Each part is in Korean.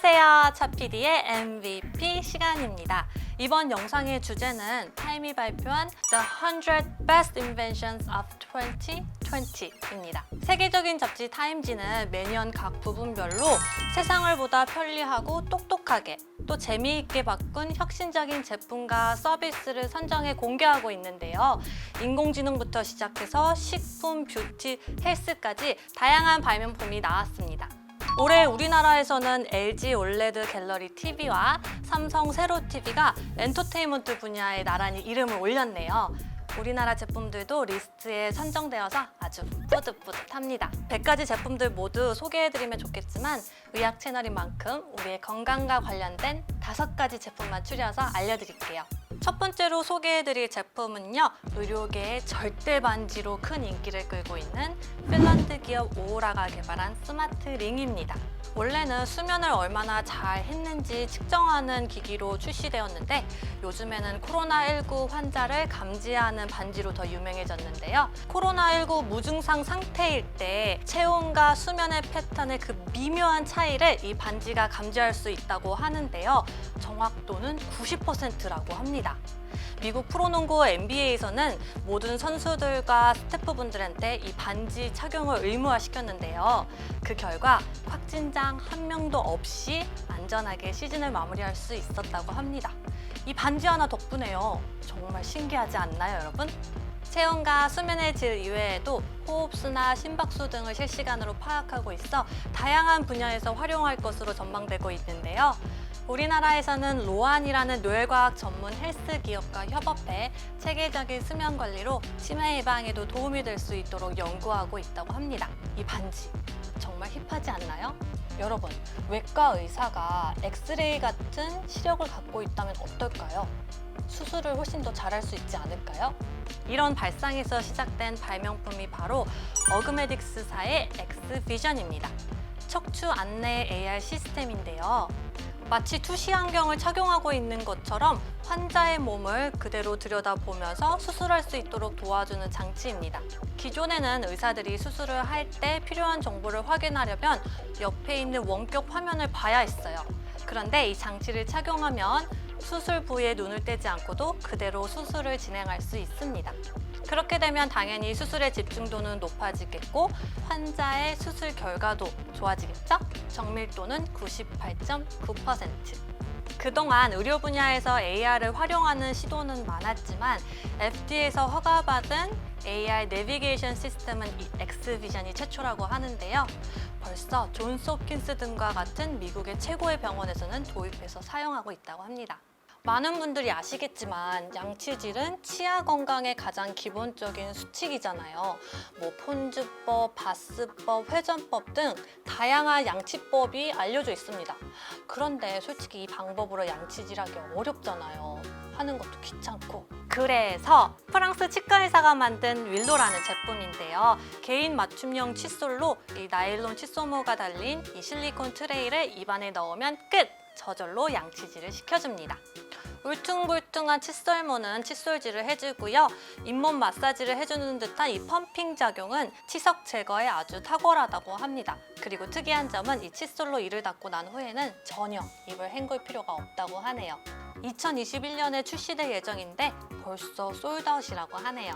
안녕하세요. 차PD의 MVP 시간입니다. 이번 영상의 주제는 타임이 발표한 The 100 Best Inventions of 2020입니다. 세계적인 잡지 타임지는 매년 각 부분별로 세상을 보다 편리하고 똑똑하게 또 재미있게 바꾼 혁신적인 제품과 서비스를 선정해 공개하고 있는데요. 인공지능부터 시작해서 식품, 뷰티, 헬스까지 다양한 발명품이 나왔습니다. 올해 우리나라에서는 LG 올레드 갤러리 TV와 삼성 세로 TV가 엔터테인먼트 분야에 나란히 이름을 올렸네요. 우리나라 제품들도 리스트에 선정되어서 아주 뿌듯뿌듯합니다. 100가지 제품들 모두 소개해드리면 좋겠지만 의학 채널인 만큼 우리의 건강과 관련된 5가지 제품만 추려서 알려드릴게요. 첫 번째로 소개해드릴 제품은요, 의료계의 절대 반지로 큰 인기를 끌고 있는 핀란드 기업 오오라가 개발한 스마트 링입니다. 원래는 수면을 얼마나 잘 했는지 측정하는 기기로 출시되었는데 요즘에는 코로나19 환자를 감지하는 반지로 더 유명해졌는데요. 코로나19 무증상 상태일 때 체온과 수면의 패턴의 그 미묘한 차이를 이 반지가 감지할 수 있다고 하는데요. 정확도는 90%라고 합니다. 미국 프로농구 NBA에서는 모든 선수들과 스태프분들한테 이 반지 착용을 의무화시켰는데요. 그 결과 확진자 한 명도 없이 안전하게 시즌을 마무리할 수 있었다고 합니다. 이 반지 하나 덕분에요. 정말 신기하지 않나요, 여러분? 체온과 수면의 질 이외에도 호흡수나 심박수 등을 실시간으로 파악하고 있어 다양한 분야에서 활용할 것으로 전망되고 있는데요. 우리나라에서는 로안이라는 뇌과학 전문 헬스 기업과 협업해 체계적인 수면 관리로 치매 예방에도 도움이 될 수 있도록 연구하고 있다고 합니다. 이 반지 정말 힙하지 않나요? 여러분, 외과 의사가 엑스레이 같은 시력을 갖고 있다면 어떨까요? 수술을 훨씬 더 잘할 수 있지 않을까요? 이런 발상에서 시작된 발명품이 바로 어그메딕스사의 엑스비전입니다. 척추 안내 AR 시스템인데요. 마치 투시 안경을 착용하고 있는 것처럼 환자의 몸을 그대로 들여다보면서 수술할 수 있도록 도와주는 장치입니다. 기존에는 의사들이 수술을 할 때 필요한 정보를 확인하려면 옆에 있는 원격 화면을 봐야 했어요. 그런데 이 장치를 착용하면 수술 부위에 눈을 떼지 않고도 그대로 수술을 진행할 수 있습니다. 그렇게 되면 당연히 수술의 집중도는 높아지겠고 환자의 수술 결과도 좋아지겠죠? 정밀도는 98.9%. 그동안 의료 분야에서 AR을 활용하는 시도는 많았지만 FDA에서 허가받은 AR 내비게이션 시스템은 이 엑스비전이 최초라고 하는데요. 벌써 존스홉킨스 등과 같은 미국의 최고의 병원에서는 도입해서 사용하고 있다고 합니다. 많은 분들이 아시겠지만 양치질은 치아 건강의 가장 기본적인 수칙이잖아요. 뭐 폰즈법, 바스법, 회전법 등 다양한 양치법이 알려져 있습니다. 그런데 솔직히 이 방법으로 양치질하기 어렵잖아요. 하는 것도 귀찮고. 그래서 프랑스 치과 의사가 만든 윌로라는 제품인데요. 개인 맞춤형 칫솔로 이 나일론 칫솔모가 달린 이 실리콘 트레이를 입안에 넣으면 끝! 저절로 양치질을 시켜줍니다. 울퉁불퉁한 칫솔모는 칫솔질을 해주고요. 잇몸 마사지를 해주는 듯한 이 펌핑 작용은 치석 제거에 아주 탁월하다고 합니다. 그리고 특이한 점은 이 칫솔로 이를 닦고 난 후에는 전혀 입을 헹굴 필요가 없다고 하네요. 2021년에 출시될 예정인데 벌써 솔드아웃이라고 하네요.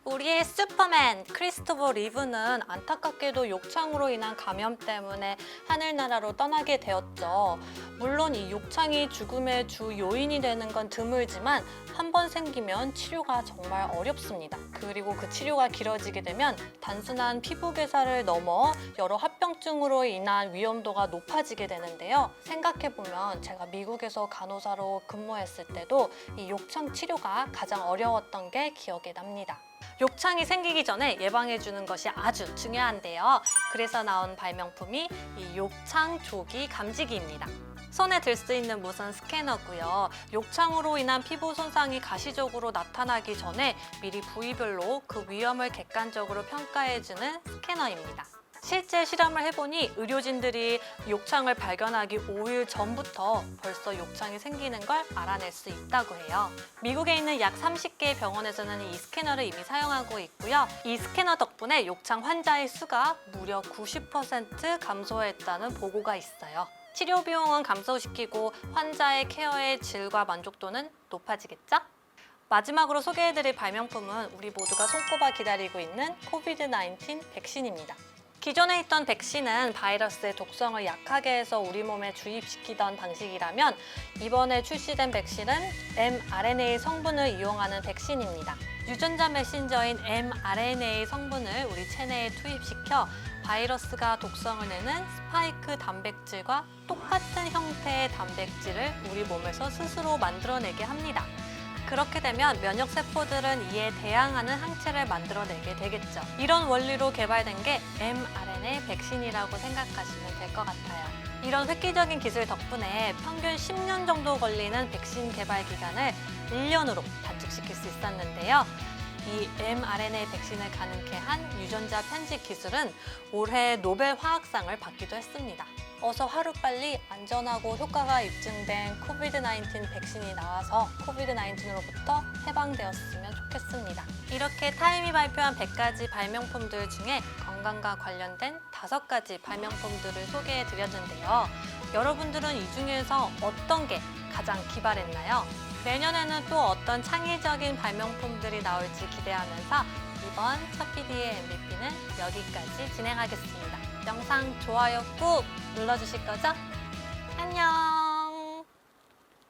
우리의 슈퍼맨 크리스토퍼 리브는 안타깝게도 욕창으로 인한 감염 때문에 하늘나라로 떠나게 되었죠. 물론 이 욕창이 죽음의 주 요인이 되는 건 드물지만 한 번 생기면 치료가 정말 어렵습니다. 그리고 그 치료가 길어지게 되면 단순한 피부 괴사를 넘어 여러 합병증으로 인한 위험도가 높아지게 되는데요. 생각해보면 제가 미국에서 간호사로 근무했을 때도 이 욕창 치료가 가장 어려웠던 게 기억에 납니다. 욕창이 생기기 전에 예방해주는 것이 아주 중요한데요. 그래서 나온 발명품이 이 욕창 조기 감지기입니다. 손에 들 수 있는 무선 스캐너고요. 욕창으로 인한 피부 손상이 가시적으로 나타나기 전에 미리 부위별로 그 위험을 객관적으로 평가해주는 스캐너입니다. 실제 실험을 해보니 의료진들이 욕창을 발견하기 5일 전부터 벌써 욕창이 생기는 걸 알아낼 수 있다고 해요. 미국에 있는 약 30개의 병원에서는 이 스캐너를 이미 사용하고 있고요. 이 스캐너 덕분에 욕창 환자의 수가 무려 90% 감소했다는 보고가 있어요. 치료 비용은 감소시키고 환자의 케어의 질과 만족도는 높아지겠죠? 마지막으로 소개해드릴 발명품은 우리 모두가 손꼽아 기다리고 있는 코비드-19 백신입니다. 기존에 있던 백신은 바이러스의 독성을 약하게 해서 우리 몸에 주입시키던 방식이라면 이번에 출시된 백신은 mRNA 성분을 이용하는 백신입니다. 유전자 메신저인 mRNA 성분을 우리 체내에 투입시켜 바이러스가 독성을 내는 스파이크 단백질과 똑같은 형태의 단백질을 우리 몸에서 스스로 만들어내게 합니다. 그렇게 되면 면역세포들은 이에 대항하는 항체를 만들어내게 되겠죠. 이런 원리로 개발된 게 mRNA 백신이라고 생각하시면 될 것 같아요. 이런 획기적인 기술 덕분에 평균 10년 정도 걸리는 백신 개발 기간을 1년으로 단축시킬 수 있었는데요. 이 mRNA 백신을 가능케 한 유전자 편집 기술은 올해 노벨 화학상을 받기도 했습니다. 어서 하루빨리 안전하고 효과가 입증된 코비드-19 백신이 나와서 코비드-19으로부터 해방되었으면 좋겠습니다. 이렇게 타임이 발표한 100가지 발명품들 중에 건강과 관련된 5가지 발명품들을 소개해 드렸는데요. 여러분들은 이 중에서 어떤 게 가장 기발했나요? 내년에는 또 어떤 창의적인 발명품들이 나올지 기대하면서 이번 첫 PD의 MVP는 여기까지 진행하겠습니다. 영상 좋아요 꾹 눌러주실 거죠? 안녕!